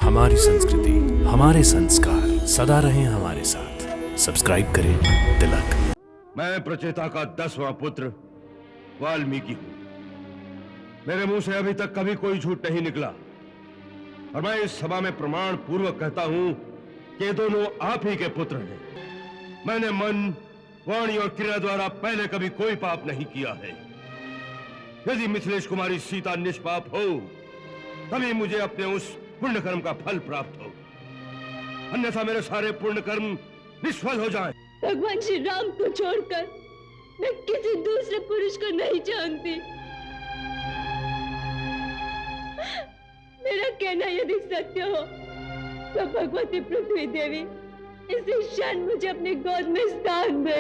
हमारी संस्कृति, हमारे संस्कार सदा रहें हमारे साथ। सब्सक्राइब करें तिलक। मैं प्रचेता का 10वां पुत्र वाल्मीकि हूं। मेरे मुंह से अभी तक कभी कोई झूठ नहीं निकला और मैं इस सभा में प्रमाण पूर्वक कहता हूं कि ये दोनों आप ही के पुत्र हैं। मैंने मन, वाणी और क्रिया द्वारा पहले कभी कोई पाप नहीं किया है। यदि मिथिलेश कुमारी सीता निष्पाप हो तभी मुझे अपने उस पुण्य कर्म का फल प्राप्त हो, अन्यथा मेरे सारे पुण्य कर्म निष्फल हो जाएं। भगवान श्री राम को छोड़कर मैं किसी दूसरे पुरुष को नहीं जानती। मेरा कहना यदि सत्य हो तो भगवती पृथ्वी देवी इसी क्षण मुझे अपनी गोद में स्थान दे।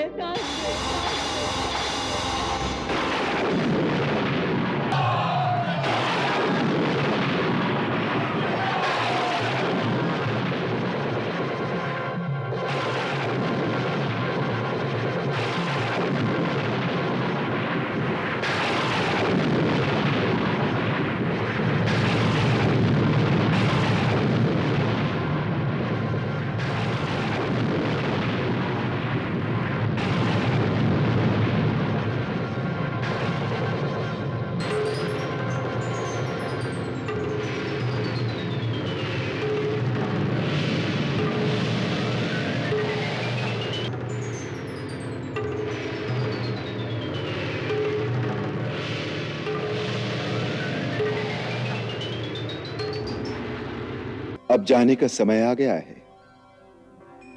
अब जाने का समय आ गया है,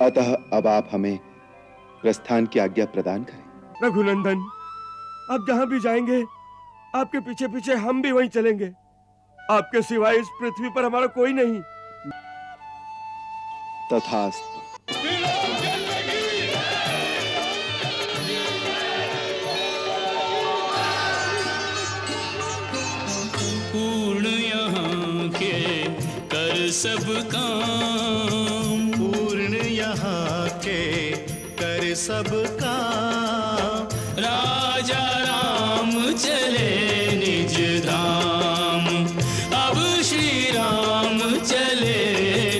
अतः अब आप हमें प्रस्थान की आज्ञा प्रदान करें। रघुनंदन, आप जहां भी जाएंगे आपके पीछे पीछे हम भी वहीं चलेंगे। आपके सिवाय इस पृथ्वी पर हमारा कोई नहीं। तथास्तु। पूर्ण यहाँ के कर सब काम, पूर्ण यहाँ के कर सब काम। राजा राम चले निज धाम, अब श्री राम चले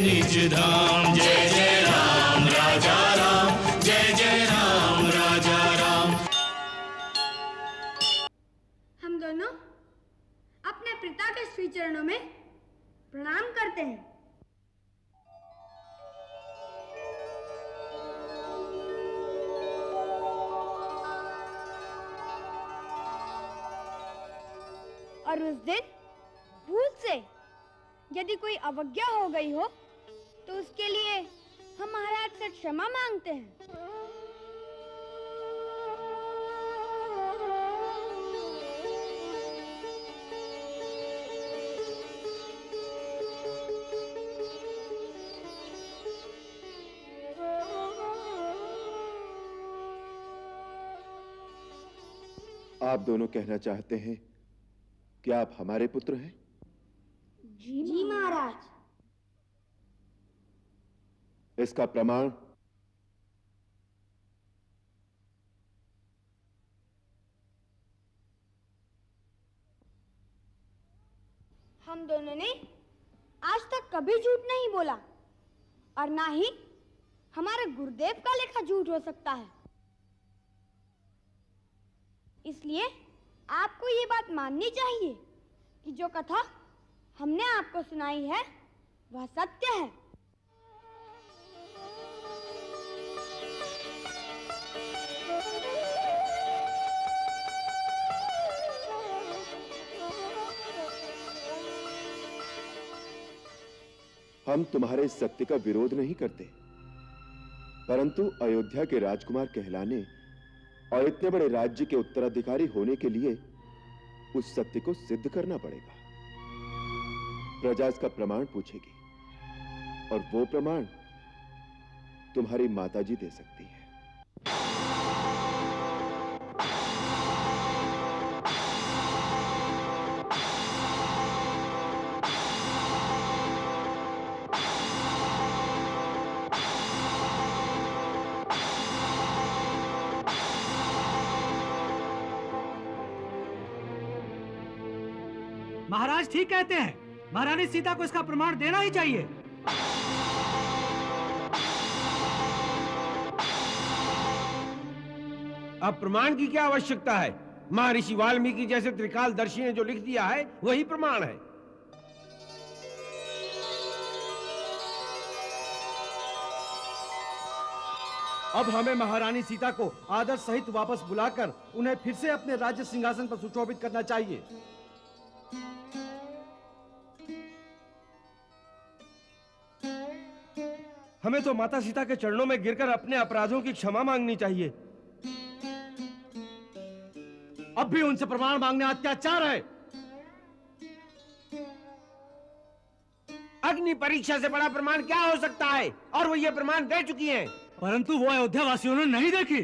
निज धाम। जय जय राम राजा राम, जय जय राम राजा राम। हम दोनों अपने पिता के श्री चरणों में प्रणाम करते हैं। और उस दिन भूल से यदि कोई अवज्ञा हो गई हो तो उसके लिए हम महाराज से क्षमा मांगते हैं। आप दोनों कहना चाहते हैं कि आप हमारे पुत्र हैं? जी महाराज। इसका प्रमाण? हम दोनों ने आज तक कभी झूठ नहीं बोला और ना ही हमारे गुरुदेव का लेखा झूठ हो सकता है। इसलिए आपको ये बात माननी चाहिए कि जो कथा हमने आपको सुनाई है वह सत्य है। हम तुम्हारे इस सत्य का विरोध नहीं करते, परंतु अयोध्या के राजकुमार कहलाने और इतने बड़े राज्य के उत्तराधिकारी होने के लिए उस सत्य को सिद्ध करना पड़ेगा। प्रजा इसका प्रमाण पूछेगी और वो प्रमाण तुम्हारी माताजी दे सकती है। महाराज ठीक कहते हैं, महारानी सीता को इसका प्रमाण देना ही चाहिए। अब प्रमाण की क्या आवश्यकता है? महर्षि वाल्मीकि जैसे त्रिकालदर्शी ने जो लिख दिया है वही प्रमाण है। अब हमें महारानी सीता को आदर सहित वापस बुलाकर उन्हें फिर से अपने राज्य सिंहासन पर सुशोभित करना चाहिए। हमें तो माता सीता के चरणों में गिरकर अपने अपराधों की क्षमा मांगनी चाहिए। अब भी उनसे प्रमाण मांगने अत्याचार है। अग्नि परीक्षा से बड़ा प्रमाण क्या हो सकता है? और वो ये प्रमाण दे चुकी हैं। परंतु वो अयोध्या वासियों ने नहीं देखी।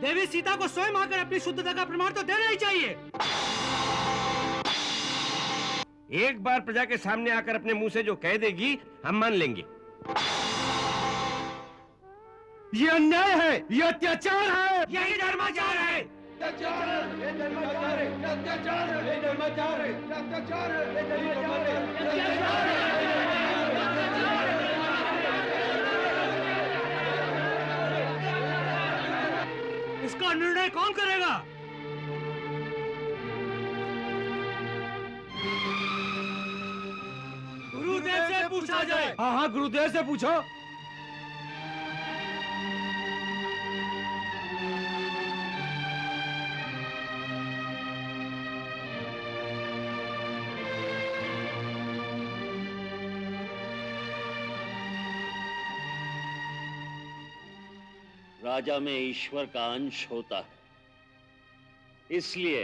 देवी सीता को स्वयं आकर अपनी शुद्धता का प्रमाण तो देना ही चाहिए। एक बार प्रजा के सामने आकर अपने मुंह से जो कह देगी हम मान लेंगे। ये अन्याय है, ये अत्याचार है, यही धर्माचार है। इसका निर्णय कौन करेगा? गुरुदेव से पूछा जाए। हाँ हाँ, गुरुदेव से पूछो। राजा में ईश्वर का अंश होता है, इसलिए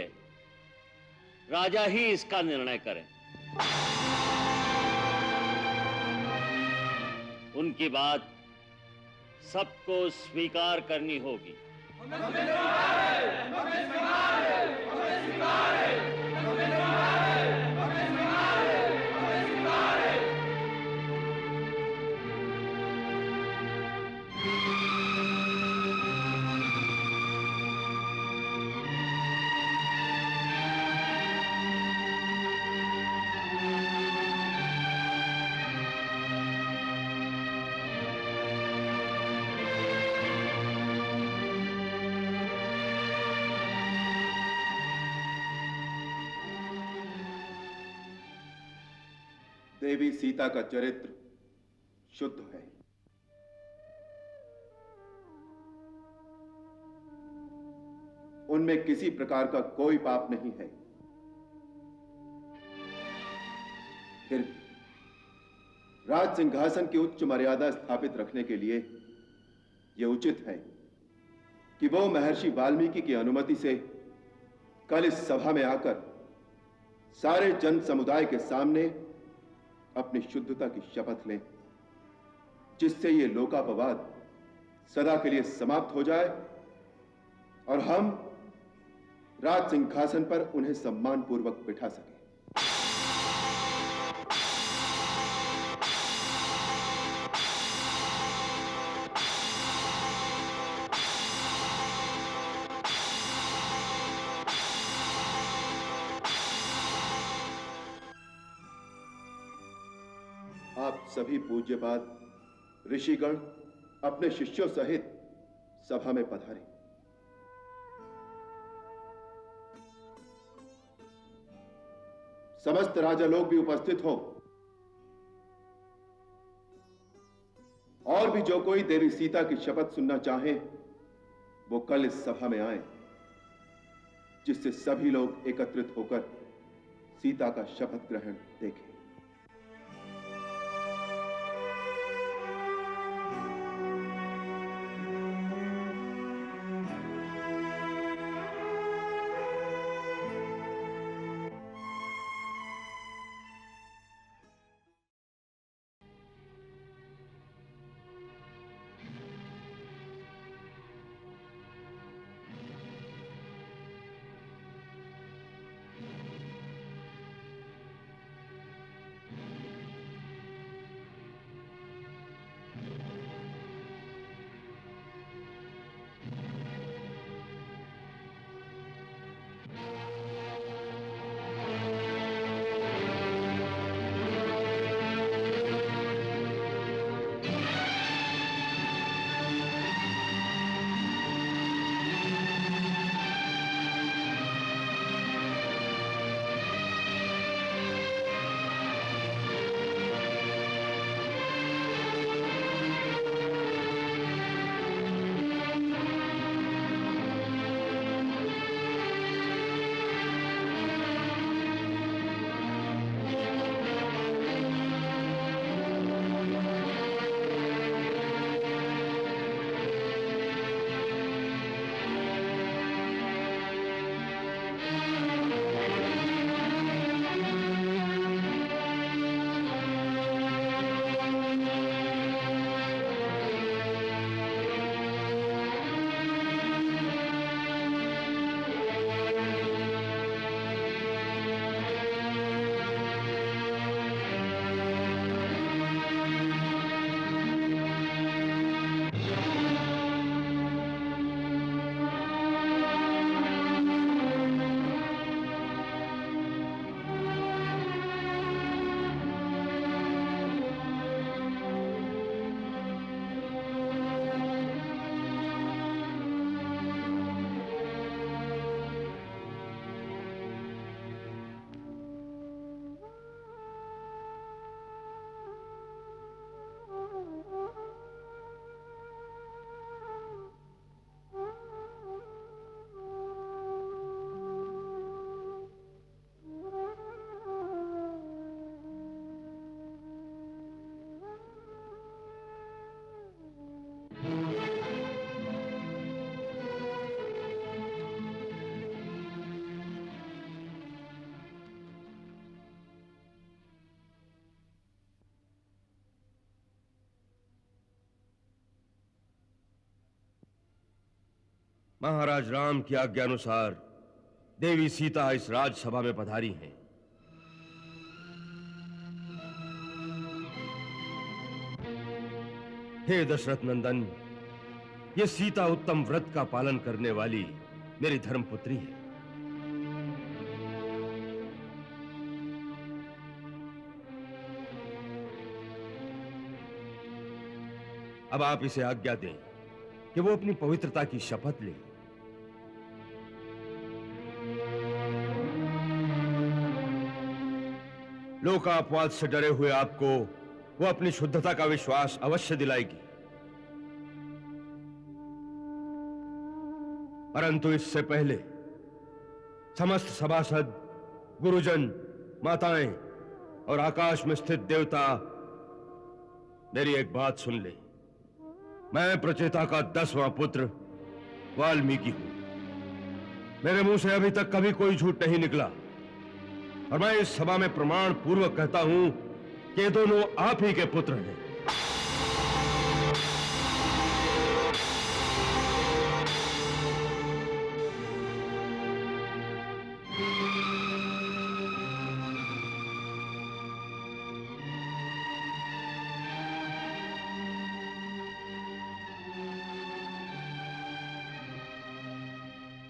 राजा ही इसका निर्णय करें। उनकी बात सबको स्वीकार करनी होगी। देवी सीता का चरित्र शुद्ध है। उनमें किसी प्रकार का कोई पाप नहीं है। फिर राज सिंहासन की उच्च मर्यादा स्थापित रखने के लिए यह उचित है कि वो महर्षि वाल्मीकि की अनुमति से कल इस सभा में आकर सारे जन समुदाय के सामने अपनी शुद्धता की शपथ लें, जिससे ये लोकापवाद सदा के लिए समाप्त हो जाए और हम राज सिंहासन पर उन्हें सम्मान पूर्वक बिठा सकें। आप सभी पूज्यपाद ऋषिगण अपने शिष्यों सहित सभा में पधारें। समस्त राजा लोग भी उपस्थित हो और भी जो कोई देवी सीता की शपथ सुनना चाहे वो कल इस सभा में आए, जिससे सभी लोग एकत्रित होकर सीता का शपथ ग्रहण देखें। महाराज राम की आज्ञा अनुसार देवी सीता इस राजसभा में पधारी हैं। हे दशरथ नंदन, ये सीता उत्तम व्रत का पालन करने वाली मेरी धर्मपुत्री है। अब आप इसे आज्ञा दें कि वो अपनी पवित्रता की शपथ ले। लोकापवाद से डरे हुए आपको वो अपनी शुद्धता का विश्वास अवश्य दिलाएगी, परंतु इससे पहले समस्त सभासद, गुरुजन, माताएं और आकाश में स्थित देवता मेरी एक बात सुन ले। मैं प्रचेता का 10वां पुत्र वाल्मीकि हूं। मेरे मुंह से अभी तक कभी कोई झूठ नहीं निकला और मैं इस सभा में प्रमाण पूर्वक कहता हूं कि ये दोनों आप ही के पुत्र हैं।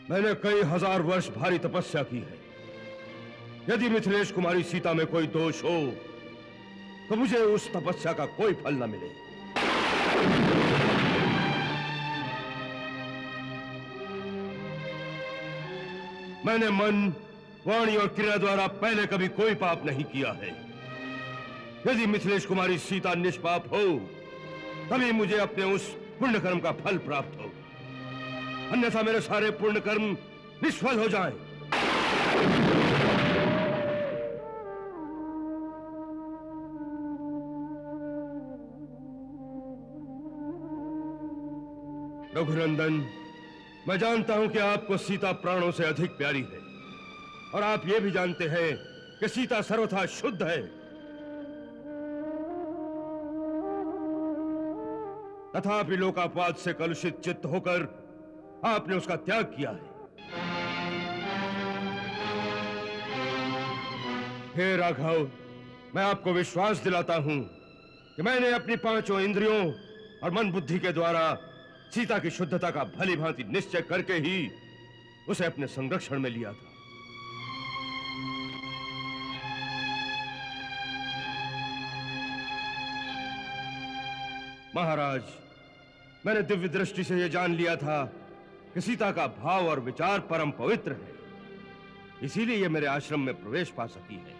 मैंने कई हजार वर्ष भारी तपस्या की है। यदि मिथिलेश कुमारी सीता में कोई दोष हो तो मुझे उस तपस्या का कोई फल न मिले। मैंने मन, वाणी और क्रिया द्वारा पहले कभी कोई पाप नहीं किया है। यदि मिथिलेश कुमारी सीता निष्पाप हो तभी मुझे अपने उस पुण्य कर्म का फल प्राप्त हो, अन्यथा मेरे सारे पुण्य कर्म निष्फल हो जाएं। रघुनंदन, मैं जानता हूं कि आपको सीता प्राणों से अधिक प्यारी है और आप ये भी जानते हैं कि सीता सर्वथा शुद्ध है, तथापि लोकापवाद से कलुषित चित्त होकर आपने उसका त्याग किया है। हे राघव, मैं आपको विश्वास दिलाता हूं कि मैंने अपनी 5 इंद्रियों और मन बुद्धि के द्वारा सीता की शुद्धता का भली भांति निश्चय करके ही उसे अपने संरक्षण में लिया था। महाराज, मैंने दिव्य दृष्टि से यह जान लिया था कि सीता का भाव और विचार परम पवित्र है, इसीलिए यह मेरे आश्रम में प्रवेश पा सकी है।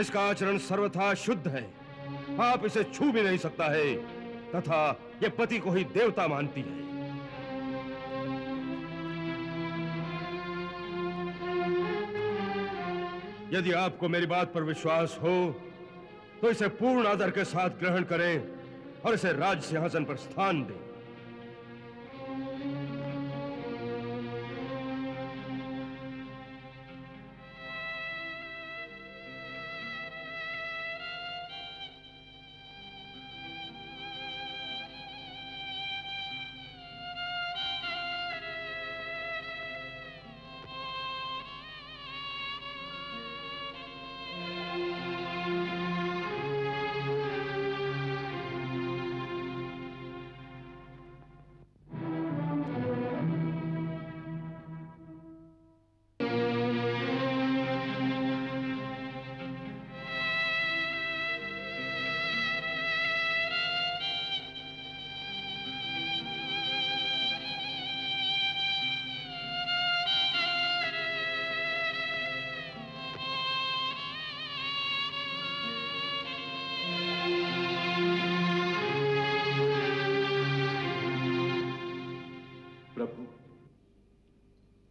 इसका आचरण सर्वथा शुद्ध है, आप इसे छू भी नहीं सकता है, तथा यह पति को ही देवता मानती है। यदि आपको मेरी बात पर विश्वास हो तो इसे पूर्ण आदर के साथ ग्रहण करें और इसे राज सिंहासन पर स्थान दें।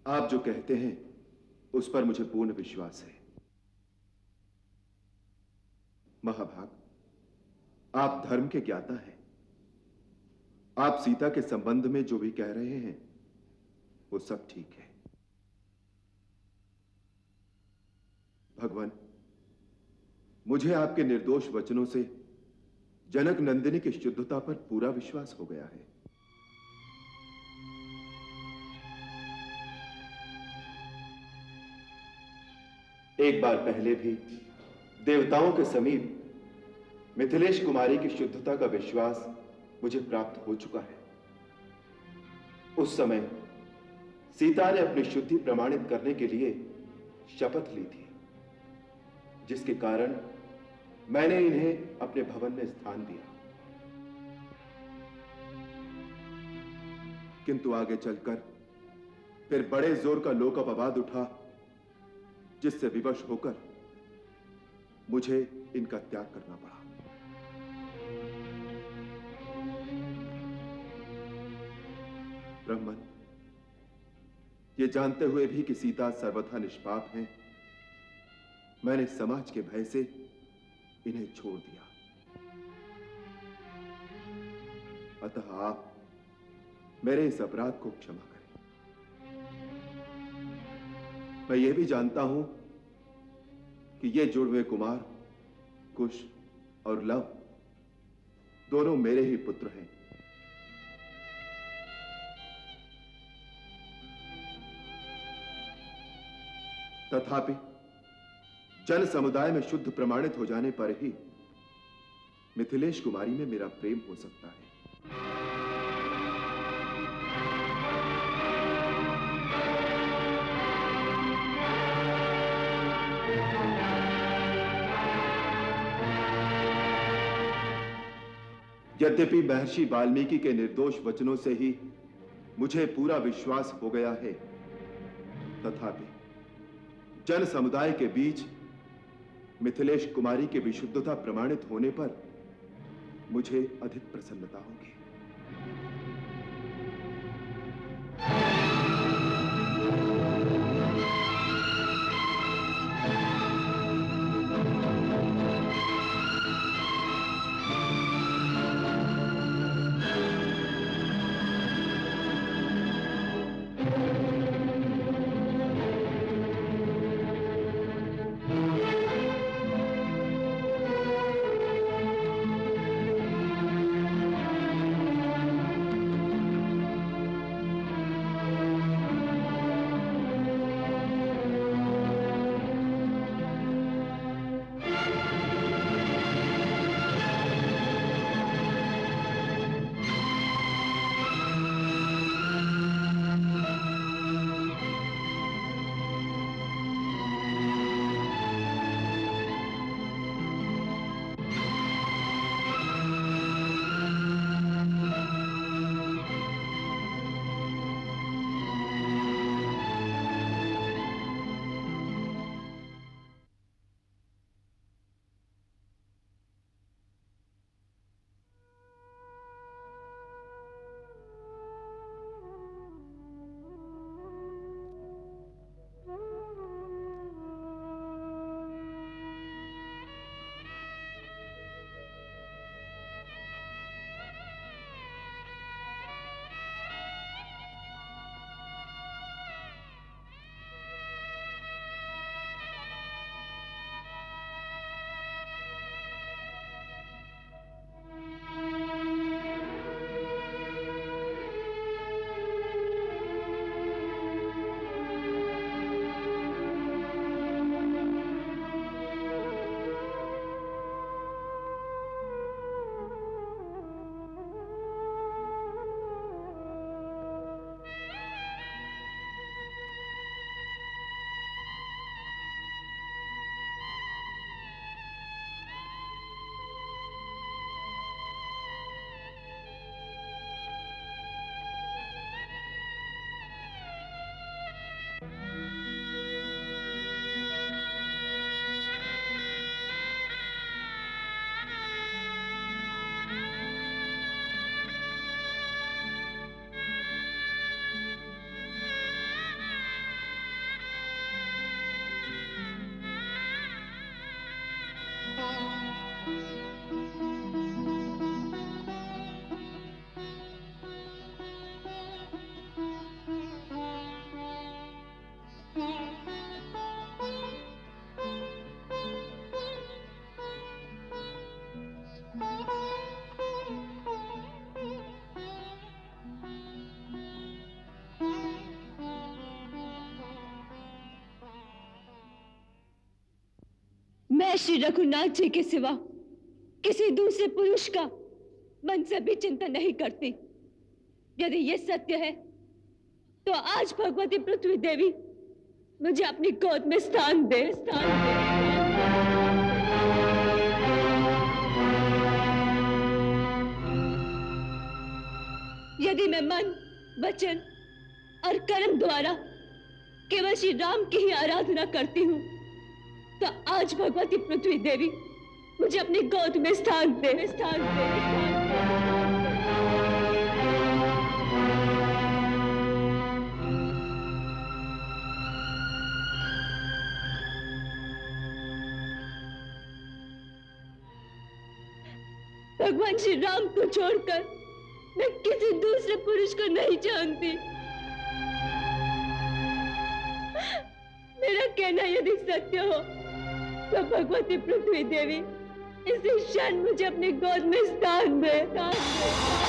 आप जो कहते हैं उस पर मुझे पूर्ण विश्वास है। महाभाग, आप धर्म के ज्ञाता हैं। आप सीता के संबंध में जो भी कह रहे हैं वो सब ठीक है। भगवान, मुझे आपके निर्दोष वचनों से जनक नंदिनी की शुद्धता पर पूरा विश्वास हो गया है। एक बार पहले भी देवताओं के समीप मिथिलेश कुमारी की शुद्धता का विश्वास मुझे प्राप्त हो चुका है। उस समय सीता ने अपनी शुद्धि प्रमाणित करने के लिए शपथ ली थी, जिसके कारण मैंने इन्हें अपने भवन में स्थान दिया। किंतु आगे चलकर फिर बड़े जोर का लोक अपवाद उठा, जिससे विवश होकर मुझे इनका त्याग करना पड़ा। ब्राह्मण, ये जानते हुए भी कि सीता सर्वथा निष्पाप हैं, मैंने समाज के भय से इन्हें छोड़ दिया। अतः आप मेरे इस अपराध को क्षमा करें। मैं यह भी जानता हूं कि ये जुड़वे कुमार कुश और लव दोनों मेरे ही पुत्र हैं। तथापि जन समुदाय में शुद्ध प्रमाणित हो जाने पर ही मिथिलेश कुमारी में मेरा प्रेम हो सकता है। यद्यपि महर्षि वाल्मीकि के निर्दोष वचनों से ही मुझे पूरा विश्वास हो गया है, तथापि जन समुदाय के बीच मिथिलेश कुमारी की विशुद्धता प्रमाणित होने पर मुझे अधिक प्रसन्नता होगी। मैं श्री रघुनाथ जी के सिवा किसी दूसरे पुरुष का मन से भी चिंता नहीं करती। यदि ये सत्य है तो आज भगवती पृथ्वी देवी मुझे अपनी गोद में स्थान दे, स्थान दे। यदि मैं मन, वचन और कर्म द्वारा केवल श्री राम की ही आराधना करती हूँ तो आज भगवती पृथ्वी देवी मुझे अपनी गोद में स्थान दे, स्थान दे, स्थान दे। भगवान श्री राम को छोड़कर मैं किसी दूसरे पुरुष को नहीं जानती। मेरा कहना यदि सत्य हो तो भगवती पृथ्वी देवी इसी क्षण मुझे अपनी गोद में स्थान दे, स्थान दे।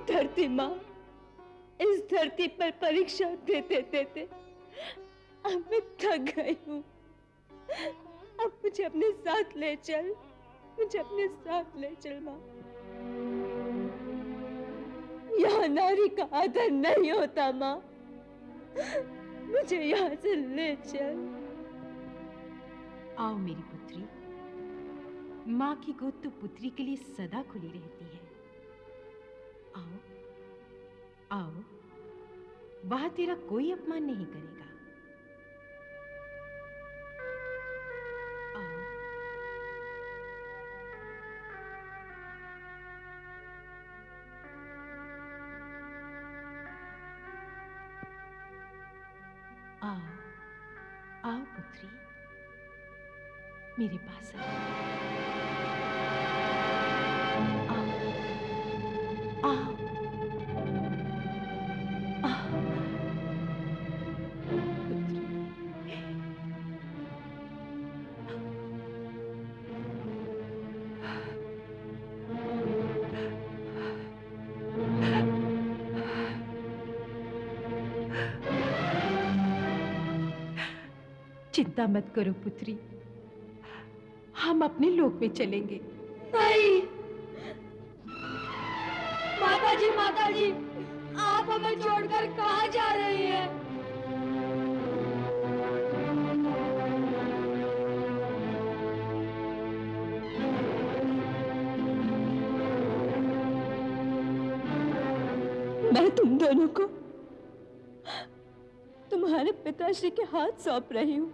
धरती माँ, इस धरती पर परीक्षा देते देते अब मैं थक गई हूँ। अब मुझे अपने साथ ले चल, मुझे अपने साथ ले चल माँ। यहाँ नारी का आदर नहीं होता माँ, मुझे यहाँ से ले चल। आओ मेरी पुत्री, माँ की गोद तो पुत्री के लिए सदा खुली रहती है। आओ आओ, वहां तेरा कोई अपमान नहीं करेगा। आओ। आओ आओ पुत्री, मेरे पास आओ। आओ चिंता मत करो पुत्री, हम अपने लोक में चलेंगे। नहीं माता जी, आप हमें छोड़कर कहाँ जा रही हैं? मैं तुम दोनों को तुम्हारे पिताश्री के हाथ सौंप रही हूं।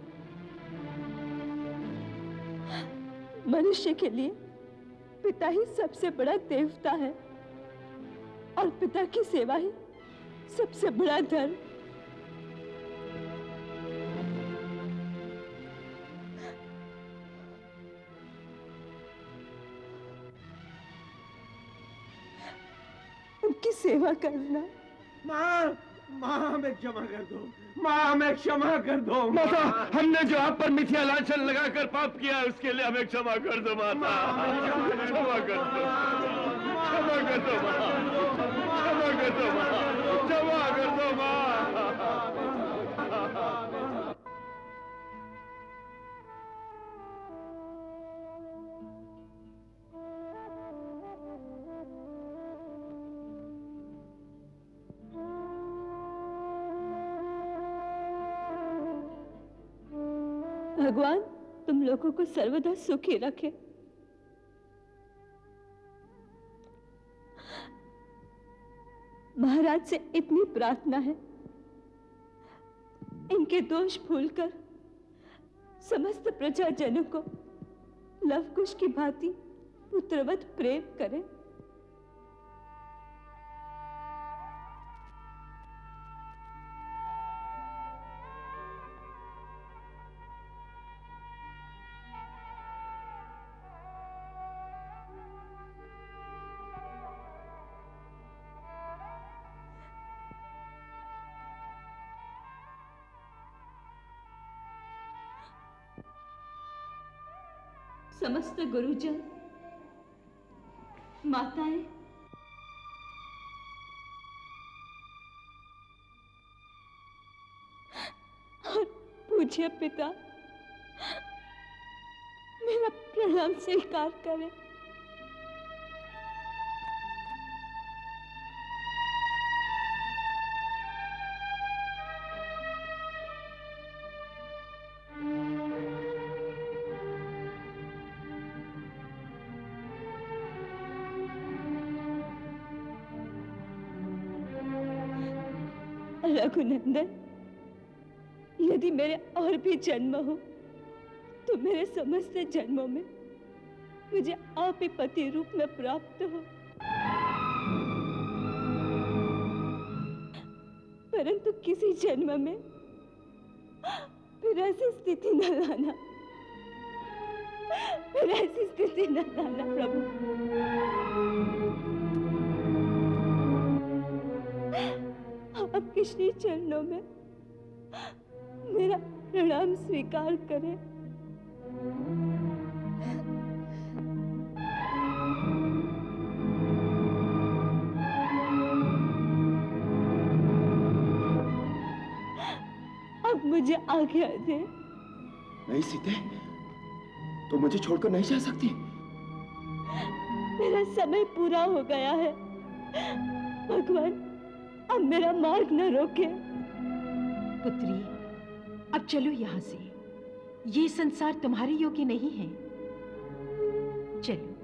मनुष्य के लिए पिता ही सबसे बड़ा देवता है और पिता की सेवा ही सबसे बड़ा धर्म। उनकी सेवा करना। माँ, माँ हमें क्षमा कर दो, माँ हमें क्षमा कर दो। माता, हमने जो आप पर मिथ्या लांछन लगाकर पाप किया उसके लिए हमें क्षमा कर दो माता। क्षमा कर दो, क्षमा कर दो माँ, क्षमा कर दो माँ, क्षमा कर दो माँ। भगवान तुम लोगों को सर्वदा सुखी रखे। महाराज से इतनी प्रार्थना है, इनके दोष भूलकर समस्त प्रजाजनों को लव कुश की भांति पुत्रवत प्रेम करें। समस्त गुरुजन, माताएं, और पूज्य पिता मेरा प्रणाम स्वीकार करें। रघुनंदन, यदि मेरे और भी जन्म हो तो मेरे समस्त जन्मों में मुझे आप ही पति रूप में प्राप्त हो, परंतु किसी जन्म में फिर ऐसी स्थिति न लाना, फिर ऐसी स्थिति न लाना प्रभु। आपके श्री चरणों में मेरा प्रणाम स्वीकार करें। अब मुझे आज्ञा दे। नहीं सीते, तो मुझे छोड़कर नहीं जा सकती। मेरा समय पूरा हो गया है भगवान, अब मेरा मार्ग न रोके। पुत्री, अब चलो यहाँ से। ये संसार तुम्हारे योग्य नहीं है। चलो।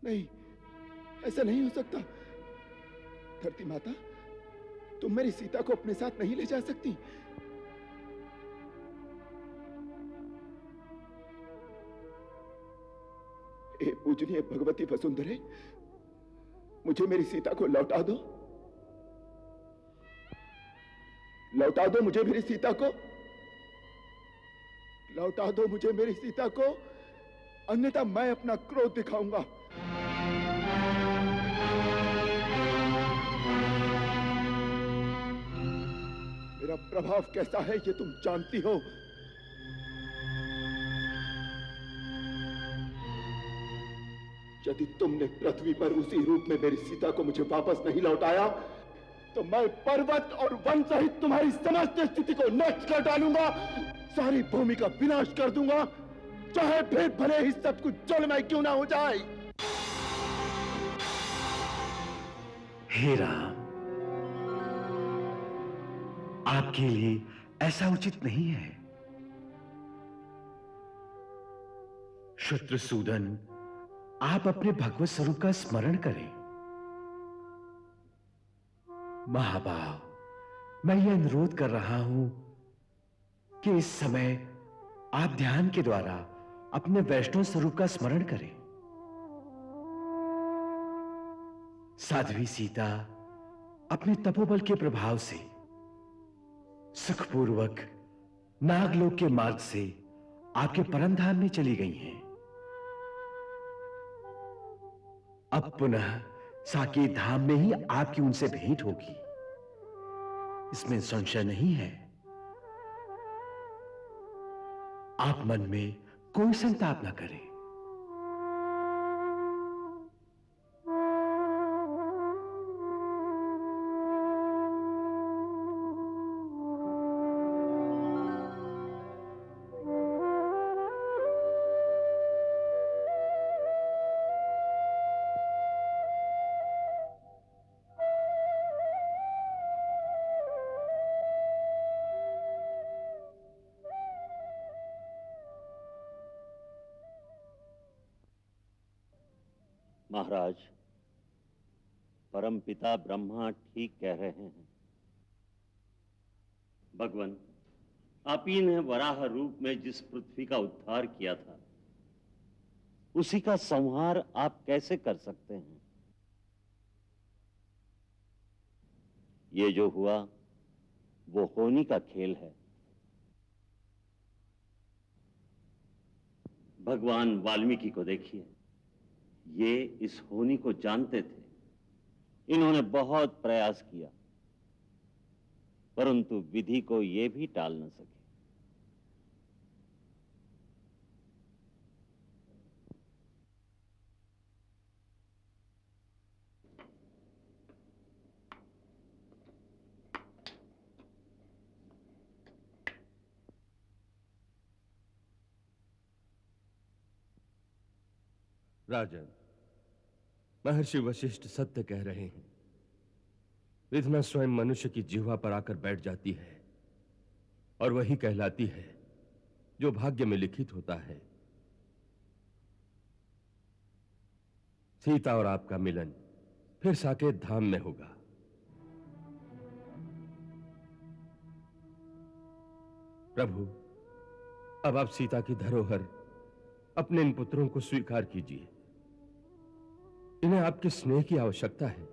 नहीं, ऐसा नहीं हो सकता। धरती माता, तुम मेरी सीता को अपने साथ नहीं ले जा सकती। हे पूजनीय भगवती वसुंधरे, मुझे मेरी सीता को लौटा दो। लौटा दो मुझे मेरी सीता को। लौटा दो मुझे मेरी सीता को, अन्यथा मैं अपना क्रोध दिखाऊंगा। मेरा प्रभाव कैसा है ये तुम जानती हो। यदि तुमने पृथ्वी पर उसी रूप में मेरी सीता को मुझे वापस नहीं लौटाया, तो मैं पर्वत और वन सहित तुम्हारी समस्त स्थिति को नष्ट कर डालूंगा, सारी भूमि का विनाश कर दूंगा, चाहे फिर भले ही सब कुछ जलमय क्यों ना हो जाए। हे राम, आपके लिए ऐसा उचित नहीं है। शत्रुसूदन, आप अपने भगवत स्वरूप का स्मरण करें। महाभाव, मैं यह अनुरोध कर रहा हूं कि इस समय आप ध्यान के द्वारा अपने वैष्णव स्वरूप का स्मरण करें। साध्वी सीता अपने तपोबल के प्रभाव से सुखपूर्वक नागलोक के मार्ग से आपके परम धाम में चली गई हैं। अब पुनः साकेत धाम में ही आपकी उनसे भेंट होगी, इसमें संशय नहीं है। आप मन में कोई संताप न करें। महाराज, परमपिता ब्रह्मा ठीक कह रहे हैं। भगवान, आप ही ने वराह रूप में जिस पृथ्वी का उद्धार किया था, उसी का संहार आप कैसे कर सकते हैं? ये जो हुआ वो होनी का खेल है। भगवान वाल्मीकि को देखिए, ये इस होनी को जानते थे। इन्होंने बहुत प्रयास किया, परंतु विधि को ये भी टाल न सके। राजन, महर्षि वशिष्ठ सत्य कह रहे हैं। विधना स्वयं मनुष्य की जिह्वा पर आकर बैठ जाती है और वही कहलाती है जो भाग्य में लिखित होता है। सीता और आपका मिलन फिर साकेत धाम में होगा। प्रभु, अब आप सीता की धरोहर अपने इन पुत्रों को स्वीकार कीजिए। इन्हें आपके स्नेह की आवश्यकता है।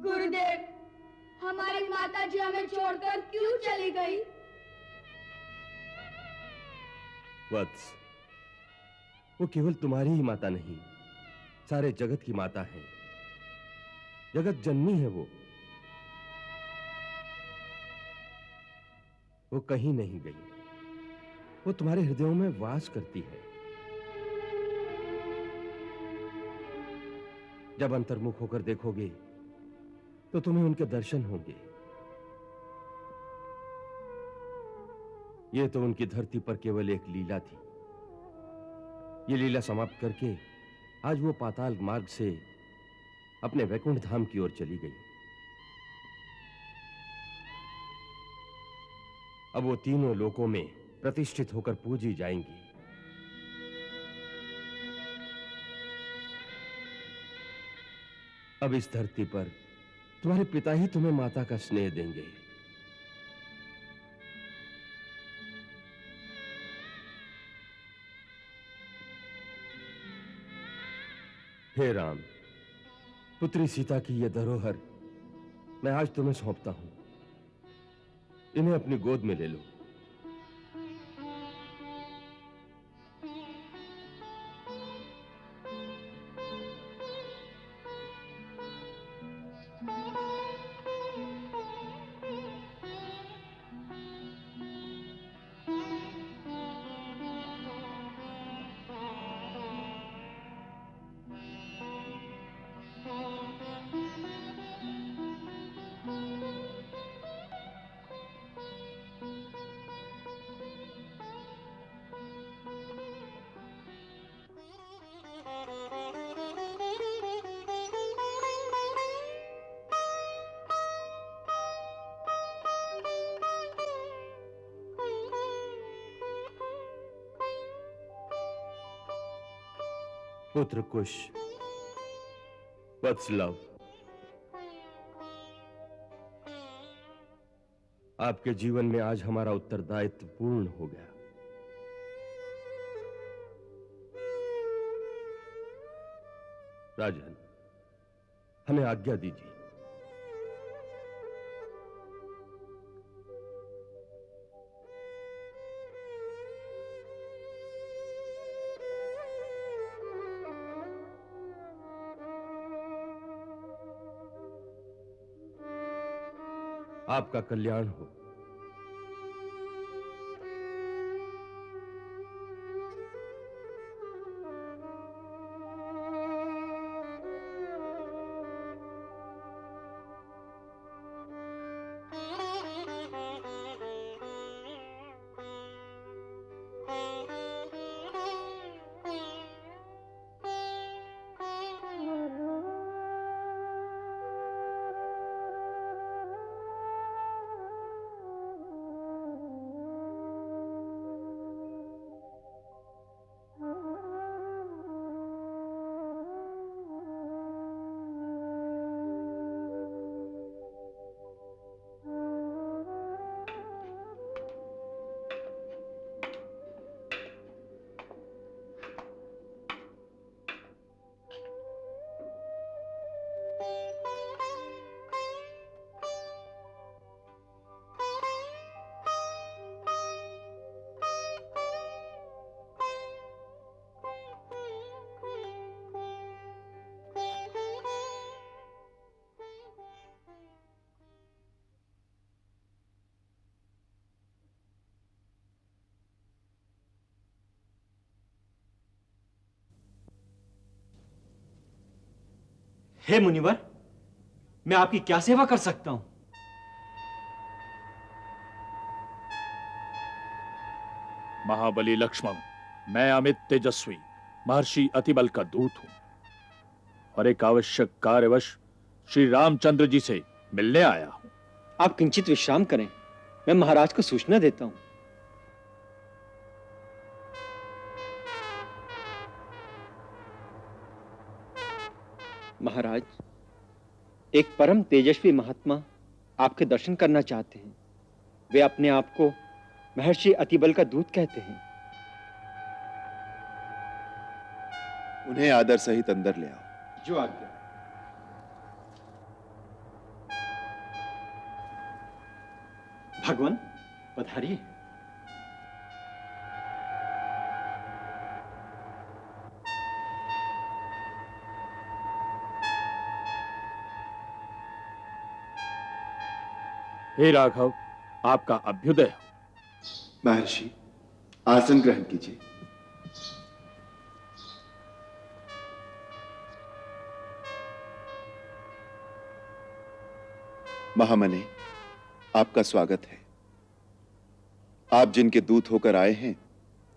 गुरुदेव, हमारी माता जी हमें छोड़कर क्यों चली गई? वत्स, वो केवल तुम्हारी ही माता नहीं, सारे जगत की माता है। जगत जननी है वो कहीं नहीं गई। वो तुम्हारे हृदयों में वास करती है। जब अंतर्मुख होकर देखोगे तो तुम्हें उनके दर्शन होंगे। ये तो उनकी धरती पर केवल एक लीला थी। ये लीला समाप्त करके आज वो पाताल मार्ग से अपने वैकुंठ धाम की ओर चली गई। अब वो तीनों लोकों में प्रतिष्ठित होकर पूजी जाएंगी। अब इस धरती पर तुम्हारे पिता ही तुम्हें माता का स्नेह देंगे। हे राम, पुत्री सीता की यह धरोहर मैं आज तुम्हें सौंपता हूं। इन्हें अपनी गोद में ले लो। पुत्र कुश, वत्सलव, आपके जीवन में आज हमारा उत्तरदायित्व पूर्ण हो गया। राजन, हमें आज्ञा दीजिए। आपका कल्याण हो। हे मुनिवर, मैं आपकी क्या सेवा कर सकता हूं? महाबली लक्ष्मण, मैं अमित तेजस्वी महर्षि अतिबल का दूत हूं और एक आवश्यक कार्यवश श्री रामचंद्र जी से मिलने आया हूं। आप किंचित विश्राम करें, मैं महाराज को सूचना देता हूं। महाराज, एक परम तेजस्वी महात्मा आपके दर्शन करना चाहते हैं। वे अपने आप को महर्षि अतिबल का दूत कहते हैं। उन्हें आदर सहित अंदर ले आओ। जो आज्ञा। भगवान पधारिए। हे राघव, आपका अभ्युदय हो। महर्षि, आसन ग्रहण कीजिए। महामने, आपका स्वागत है। आप जिनके दूत होकर आए हैं,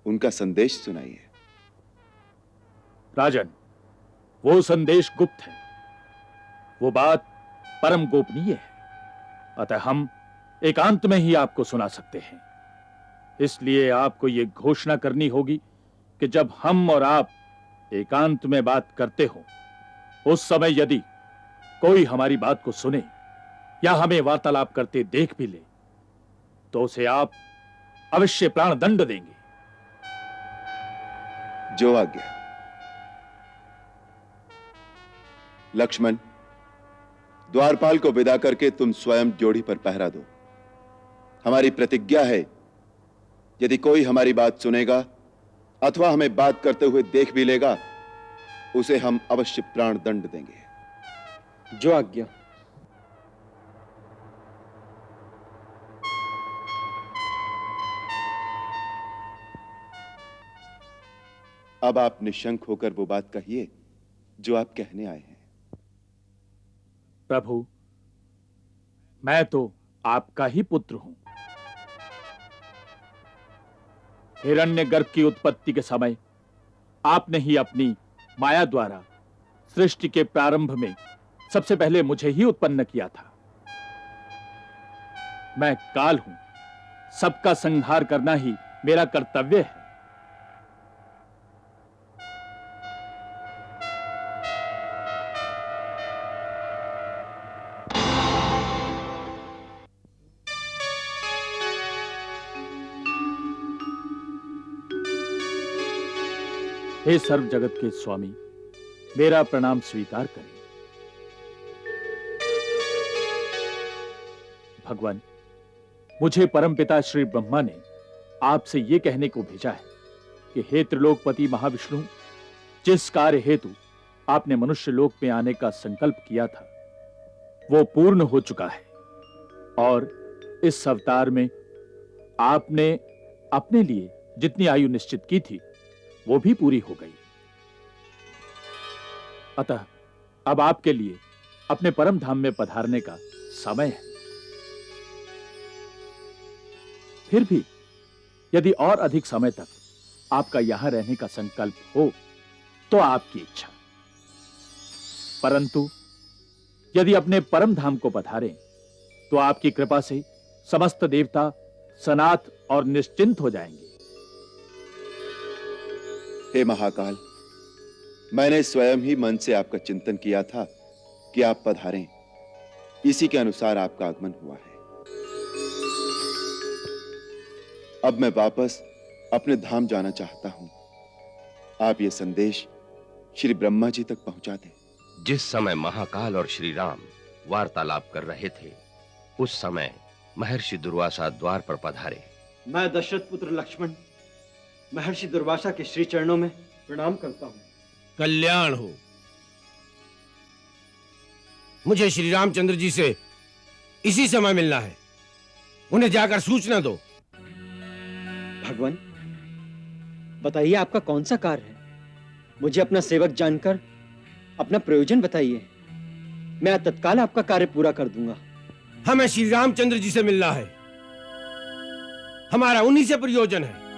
उनका संदेश सुनाइए। राजन, वो संदेश गुप्त है, वो बात परम गोपनीय है, अतः हम एकांत में ही आपको सुना सकते हैं। इसलिए आपको ये घोषणा करनी होगी कि जब हम और आप एकांत में बात करते हो, उस समय यदि कोई हमारी बात को सुने या हमें वार्तालाप करते देख भी ले तो उसे आप अवश्य प्राण दंड देंगे। जो आज्ञा। लक्ष्मण, द्वारपाल को विदा करके तुम स्वयं ड्योढ़ी पर पहरा दो। हमारी प्रतिज्ञा है, यदि कोई हमारी बात सुनेगा अथवा हमें बात करते हुए देख भी लेगा, उसे हम अवश्य प्राण दंड देंगे। जो आज्ञा। अब आप निशंक होकर वो बात कहिए जो आप कहने आए हैं। प्रभु, मैं तो आपका ही पुत्र हूं। हिरण्यगर्भ की उत्पत्ति के समय आपने ही अपनी माया द्वारा सृष्टि के प्रारंभ में सबसे पहले मुझे ही उत्पन्न किया था। मैं काल हूं, सबका संहार करना ही मेरा कर्तव्य है। हे सर्व जगत के स्वामी, मेरा प्रणाम स्वीकार करें। भगवान, मुझे परमपिता श्री ब्रह्मा ने आपसे यह कहने को भेजा है कि हे त्रिलोकपति महाविष्णु, जिस कार्य हेतु आपने मनुष्य लोक में आने का संकल्प किया था वो पूर्ण हो चुका है और इस अवतार में आपने अपने लिए जितनी आयु निश्चित की थी वो भी पूरी हो गई। अतः अब आपके लिए अपने परम धाम में पधारने का समय है। फिर भी यदि और अधिक समय तक आपका यहां रहने का संकल्प हो तो आपकी इच्छा, परंतु यदि अपने परम धाम को पधारें तो आपकी कृपा से समस्त देवता सनाथ और निश्चिंत हो जाएंगे। हे महाकाल, मैंने स्वयं ही मन से आपका चिंतन किया था कि आप पधारें, इसी के अनुसार आपका आगमन हुआ है। अब मैं वापस अपने धाम जाना चाहता हूं। आप ये संदेश श्री ब्रह्मा जी तक पहुंचा दें। जिस समय महाकाल और श्री राम वार्तालाप कर रहे थे उस समय महर्षि दुर्वासा द्वार पर पधारे। मैं दशरथ पुत्र लक्ष्मण महर्षि दुर्वासा के श्री चरणों में प्रणाम करता हूं। कल्याण हो। मुझे श्री रामचंद्र जी से इसी समय मिलना है, उन्हें जाकर सूचना दो। भगवान, बताइए आपका कौन सा कार्य है? मुझे अपना सेवक जानकर अपना प्रयोजन बताइए, मैं तत्काल आपका कार्य पूरा कर दूंगा। हमें श्री रामचंद्र जी से मिलना है, हमारा उन्हीं से प्रयोजन है।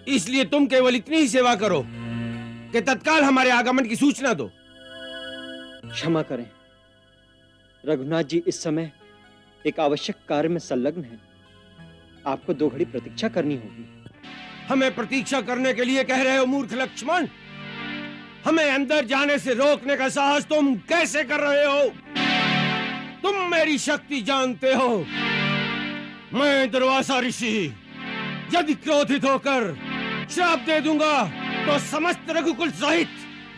इसलिए तुम केवल इतनी ही सेवा करो कि तत्काल हमारे आगमन की सूचना दो। क्षमा करें, रघुनाथ जी इस समय एक आवश्यक कार्य में संलग्न हैं। आपको 2 घड़ी प्रतीक्षा करनी होगी। हमें प्रतीक्षा करने के लिए कह रहे हो मूर्ख लक्ष्मण? हमें अंदर जाने से रोकने का साहस तुम कैसे कर रहे हो? तुम मेरी शक्ति जानते हो। मैं दुर्वासा ऋषि यदि क्रोधित होकर श्राप दे दूंगा तो समस्त रघुकुल सहित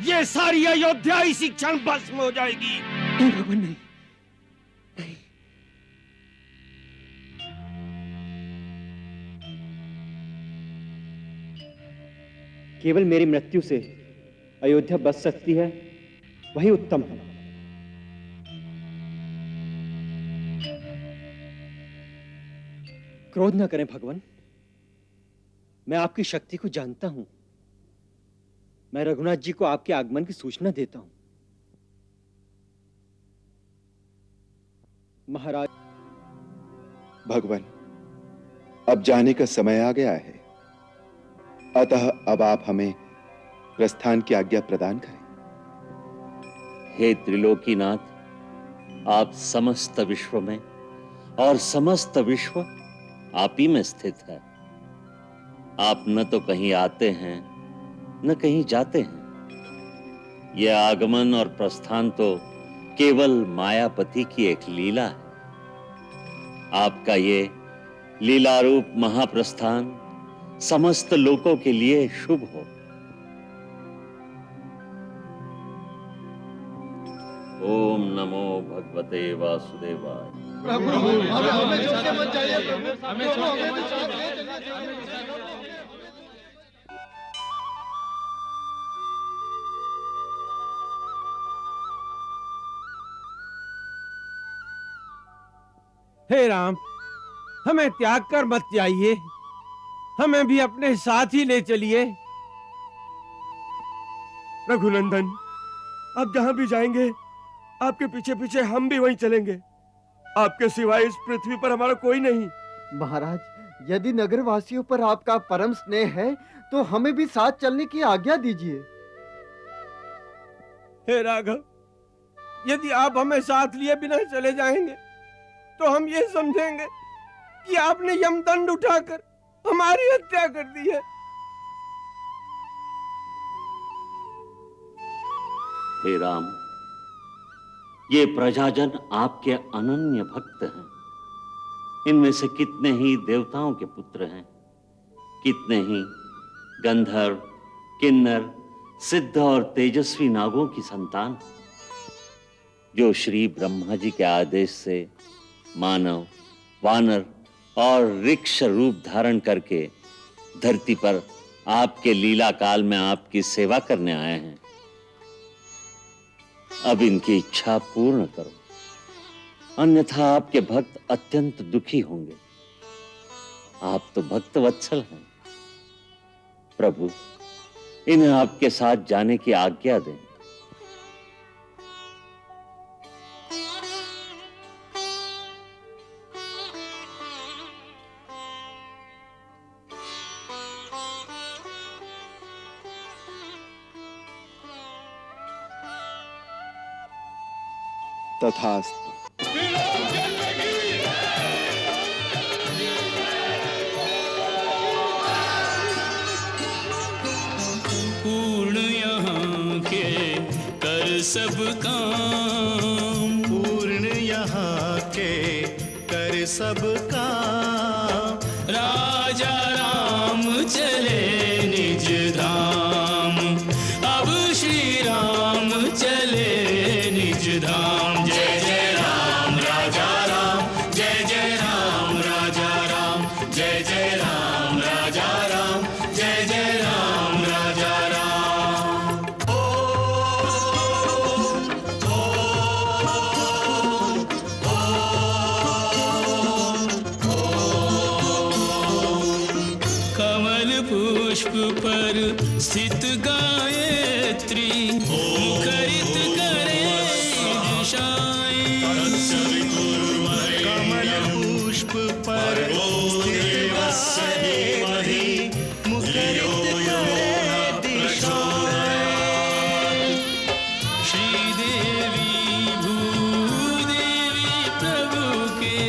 ये सारी अयोध्या इसी क्षण भस्म हो जाएगी। भगवान नहीं, नहीं। केवल मेरी मृत्यु से अयोध्या बच सकती है, वही उत्तम है। क्रोध न करें भगवान, मैं आपकी शक्ति को जानता हूं। मैं रघुनाथ जी को आपके आगमन की सूचना देता हूं। महाराज। भगवान, अब जाने का समय आ गया है, अतः अब आप हमें प्रस्थान की आज्ञा प्रदान करें। हे त्रिलोकीनाथ, आप समस्त विश्व में और समस्त विश्व आप ही में स्थित है। आप न तो कहीं आते हैं न कहीं जाते हैं। यह आगमन और प्रस्थान तो केवल मायापति की एक लीला है। आपका ये लीला रूप महाप्रस्थान समस्त लोकों के लिए शुभ हो। ओम नमो भगवते वासुदेवाय। प्रभु हमें छोड़ के मत जाइए प्रभु, हमें छोड़ के मत जाइए। हे राम, हमें त्याग कर मत जाइए, हमें भी अपने साथ ही ले चलिए। रघुनंदन, आप जहां भी जाएंगे आपके पीछे पीछे हम भी वहीं चलेंगे। आपके सिवाय इस पृथ्वी पर हमारा कोई नहीं। महाराज, यदि नगरवासियों पर आपका परम स्नेह है तो हमें भी साथ चलने की आज्ञा दीजिए। हे राघव, यदि आप हमें साथ लिए बिना चले जाएंगे तो हम ये समझेंगे कि आपने यमदंड उठाकर हमारी हत्या कर दी है। हे राम, ये प्रजाजन आपके अनन्य भक्त हैं। इनमें से कितने ही देवताओं के पुत्र हैं, कितने ही गंधर्व, किन्नर, सिद्ध और तेजस्वी नागों की संतान, जो श्री ब्रह्मा जी के आदेश से मानव, वानर और ऋक्ष रूप धारण करके धरती पर आपके लीला काल में आपकी सेवा करने आए हैं। अब इनकी इच्छा पूर्ण करो, अन्यथा आपके भक्त अत्यंत दुखी होंगे। आप तो भक्त वत्सल हैं। प्रभु, इन्हें आपके साथ जाने की आज्ञा दें। तथास्तु। पूर्ण यहाँ के कर सब काम, पूर्ण यहाँ के कर सब काम। राजा राम चले निज धाम, अब श्री राम चले निज धाम। जय जय राम राजा राम, जय जय राम राजा राम, जय जय राम राजा राम, जय जय राम राजा राम। कमल पुष्प पर स्थित गायत्री, मुखरित करे दिशाएं। कमल पुष्प पर स्थित मुखरित करे दिशाएं। श्रीदेवी भूदेवी प्रभु के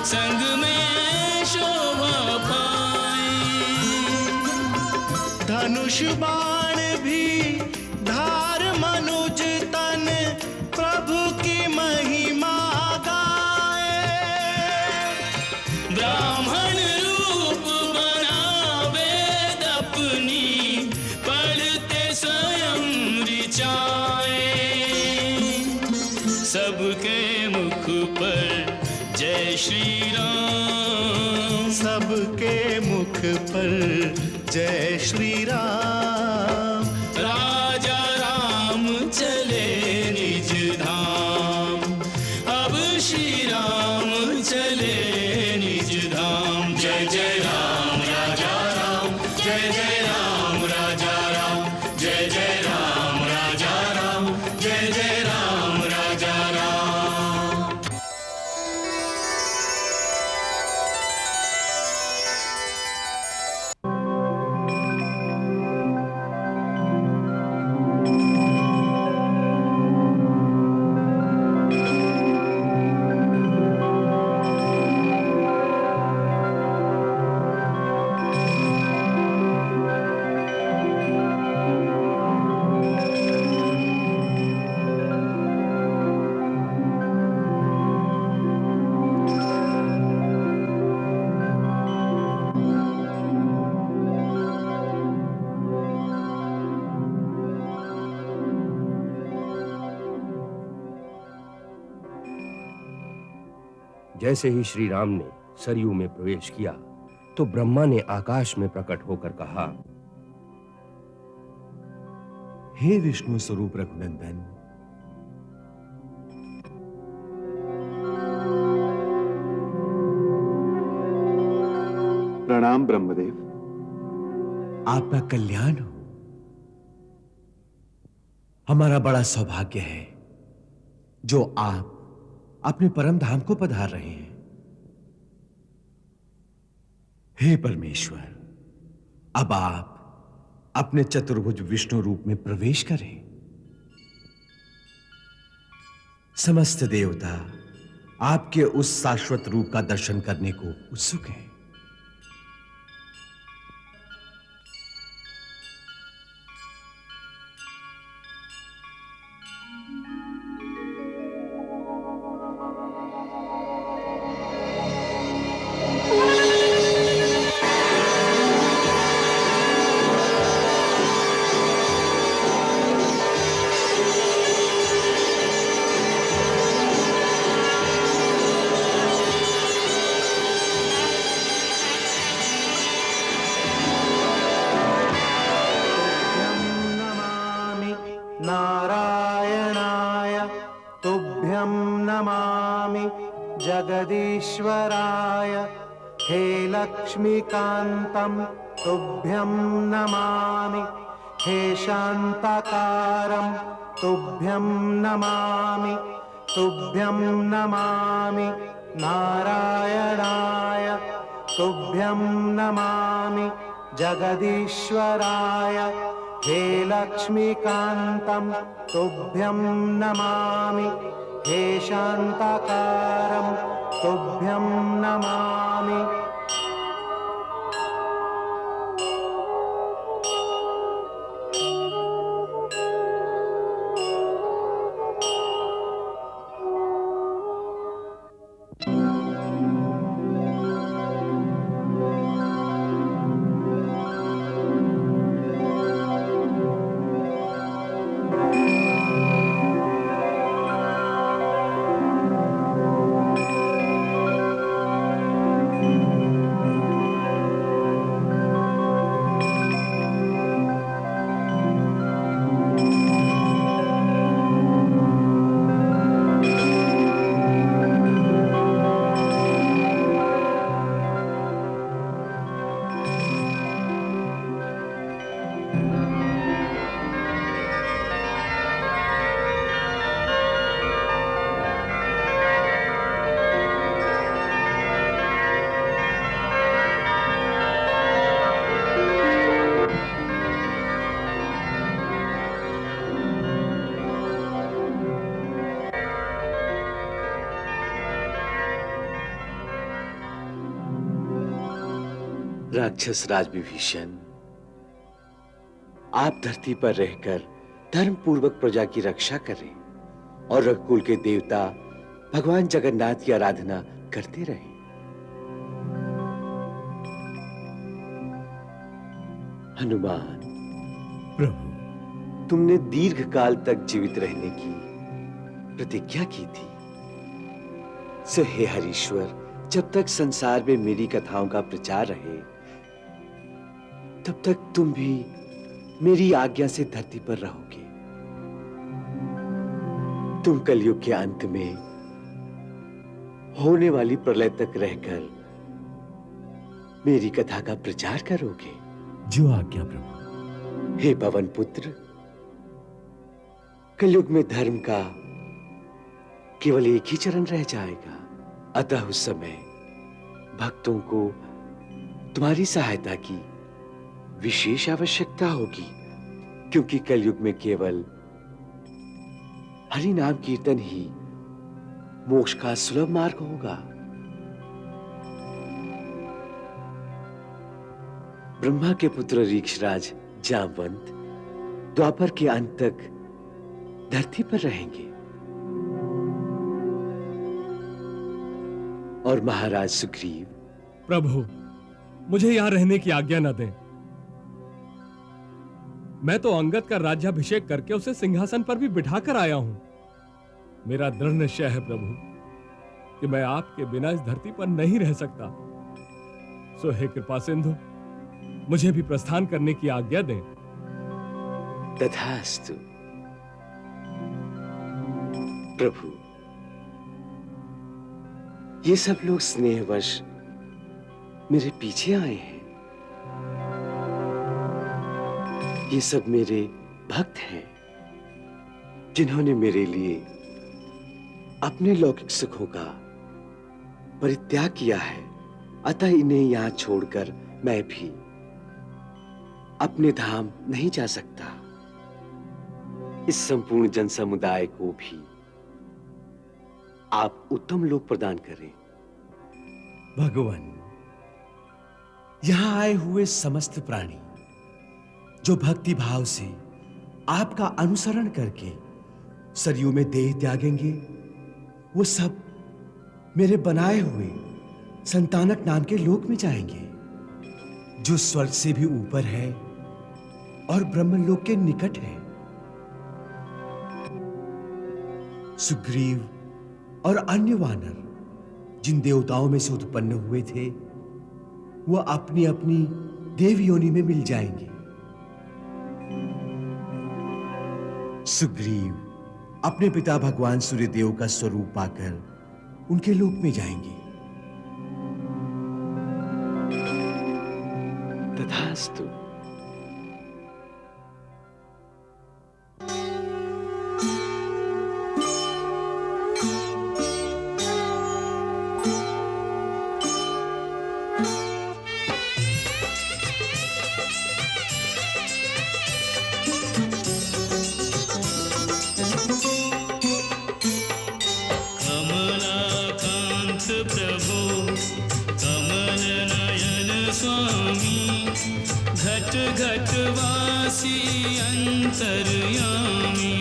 संग में शोभा पाए। धनुष बाण भी धार मनुज तन, प्रभु की महिमा गाए। ब्राह्मण रूप बनावे अपनी, पढ़ते स्वयं ऋचाए। सबके मुख पर जय श्री राम, सबके मुख पर जय श्री राम। राजा राम चले निज धाम, अब श्री राम चले निज धाम। जय जय राम राजा राम, जय जय राम राजा राम, जय जय राम राजा राम, जय जय राम राजा राम। जैसे ही श्री राम ने सरयू में प्रवेश किया तो ब्रह्मा ने आकाश में प्रकट होकर कहा, हे विष्णु स्वरूप रघुनंदन, प्रणाम ब्रह्मदेव। आपका कल्याण हो। हमारा बड़ा सौभाग्य है जो आप अपने परम धाम को पधार रहे हैं। हे परमेश्वर, अब आप अपने चतुर्भुज विष्णु रूप में प्रवेश करें। समस्त देवता आपके उस शाश्वत रूप का दर्शन करने को उत्सुक हैं। नारायणाय तुभ्यं नमामि जगदीश्वराय हे लक्ष्मीकान्तं तुभ्यं नमामि हे शान्ताकारं तुभ्यं नमामि नारायणाय तुभ्यं नमामि जगदीश्वराय हे लक्ष्मीकान्तं तुभ्यं नमामि हे शान्ताकारं तुभ्यं नमामि। राक्षस राज विभीषण, आप धरती पर रहकर धर्म पूर्वक प्रजा की रक्षा करें और रघुकुल के देवता भगवान जगन्नाथ की आराधना करते रहें। हनुमान प्रभु, तुमने दीर्घ काल तक जीवित रहने की प्रतिज्ञा की थी, सो हे हरीश्वर, जब तक संसार में मेरी कथाओं का प्रचार रहे तब तक तुम भी मेरी आज्ञा से धरती पर रहोगे। तुम कलयुग के अंत में होने वाली प्रलय तक रहकर मेरी कथा का प्रचार करोगे। जो आज्ञा प्रभु। हे पवन पुत्र, कलयुग में धर्म का केवल एक ही चरण रह जाएगा, अतः उस समय भक्तों को तुम्हारी सहायता की विशेष आवश्यकता होगी, क्योंकि कलयुग में केवल हरि नाम कीर्तन ही मोक्ष का सुलभ मार्ग होगा। ब्रह्मा के पुत्र रीक्षराज जामवंत द्वापर के अंत तक धरती पर रहेंगे और महाराज सुग्रीव। प्रभु, मुझे यहां रहने की आज्ञा न दें। मैं तो अंगद का राज्याभिषेक करके उसे सिंहासन पर भी बिठा कर आया हूं। मेरा दृढ़ निश्चय है प्रभु, कि मैं आपके बिना इस धरती पर नहीं रह सकता। सो हे कृपा सिंधु, मुझे भी प्रस्थान करने की आज्ञा दें। तथास्तु। प्रभु, ये सब लोग स्नेहवश मेरे पीछे आए हैं। ये सब मेरे भक्त हैं, जिन्होंने मेरे लिए अपने लौकिक सुखों का परित्याग किया है। अतः इन्हें यहां छोड़कर मैं भी अपने धाम नहीं जा सकता। इस संपूर्ण जन समुदाय को भी आप उत्तम लोक प्रदान करें। भगवान, यहां आए हुए समस्त प्राणी जो भक्ति भाव से आपका अनुसरण करके सरयू में देह त्यागेंगे, वो सब मेरे बनाए हुए संतानक नाम के लोक में जाएंगे, जो स्वर्ग से भी ऊपर है और ब्रह्मलोक के निकट है। सुग्रीव और अन्य वानर जिन देवताओं में से उत्पन्न हुए थे, वह अपनी अपनी देव योनि में मिल जाएंगे। सुग्रीव अपने पिता भगवान सूर्यदेव का स्वरूप पाकर उनके लोक में जाएंगे। तथास्तु। घट घट वासी अंतर्यामी,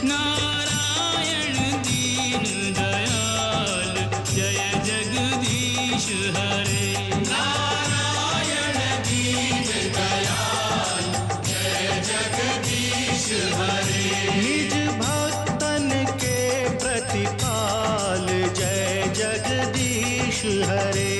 नारायण दीन दयाल जय जगदीश हरे। नारायण दीन दयाल जय जगदीश हरे। निज भक्तन के प्रतिपाल जय जगदीश हरे।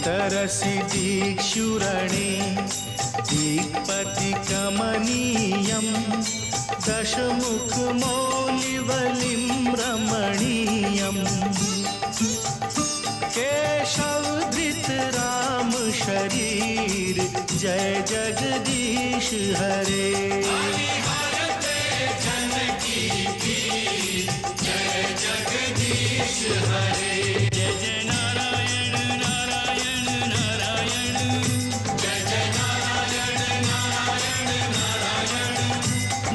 तरसी दीक्षुरणे दिक्पति कमनीयं दशमुख मौलिवलिं रमणीयं केशव धृत राम शरीर जय जगदीश हरे जय जगदीश हरे जय जय नारायण नारायण नारायण जय जय नारायण नारायण नारायण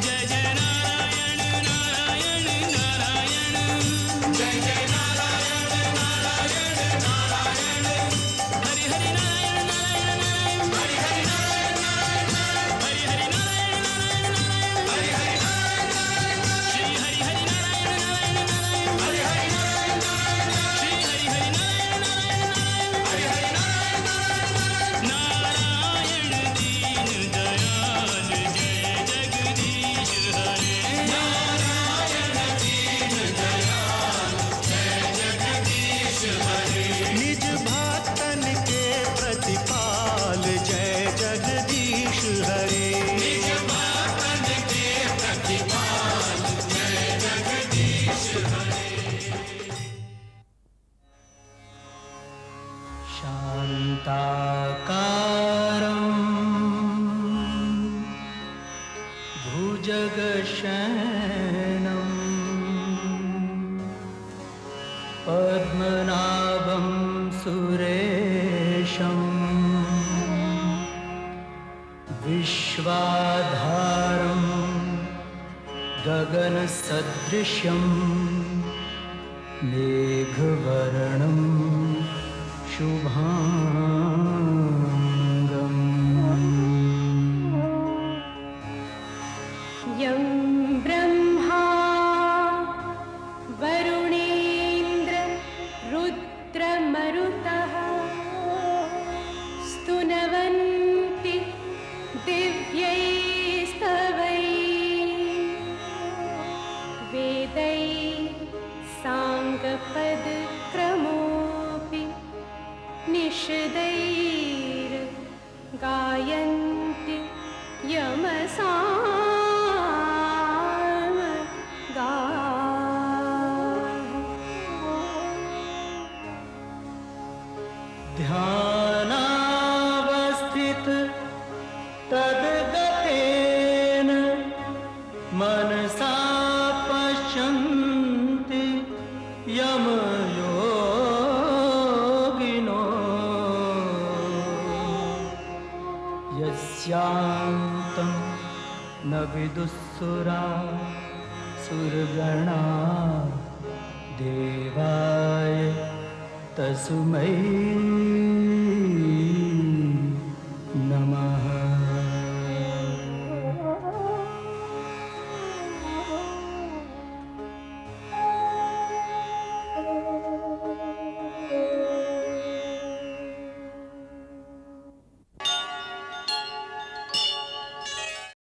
जय जय नारायण नारायण नारायण जय जय नारायण नारायण नारायण हरि हरि नारायण नारायण नारायण हरि हरि नारायण नारायण हरि हरि नारायण नारायण हरि हरि नारायण नारायण श्री हरि हरि नारायण नारायण नारायण हरि हरि नारायण नारायण श्री हरि हरि नारायण नारायण नारायण हरि हरि नारायण नारायण नारायण दीन दयाल जय जगदीश हरे नारायण दीन दयाल जय जगदीश हरे निज भक्तन के प्रतिपाल जय जगदीश हरे निज भक्तन के प्रतिपाल जय जगदीश हरे शान्ताकारं भुजगशयनं पद्मनाभं सुरेशं विश्वाधारं गगनसदृशं मेघवर्णं शुभांगम् यं ब्रह्मा वरुणेन्द्र रुद्रमरुतः स्तुनवन्ति दिव्यैस्तवैः वेदैः साङ्गपदक्रमोऽपि निषदैर्गायन्ति यमसामगाः ध्यानावस्थित तद्गतेन मनसा पश्यन्ति यमयोगिनो यस्यान्तं न विदुःसुरा सुरगणा देवाय तस्मै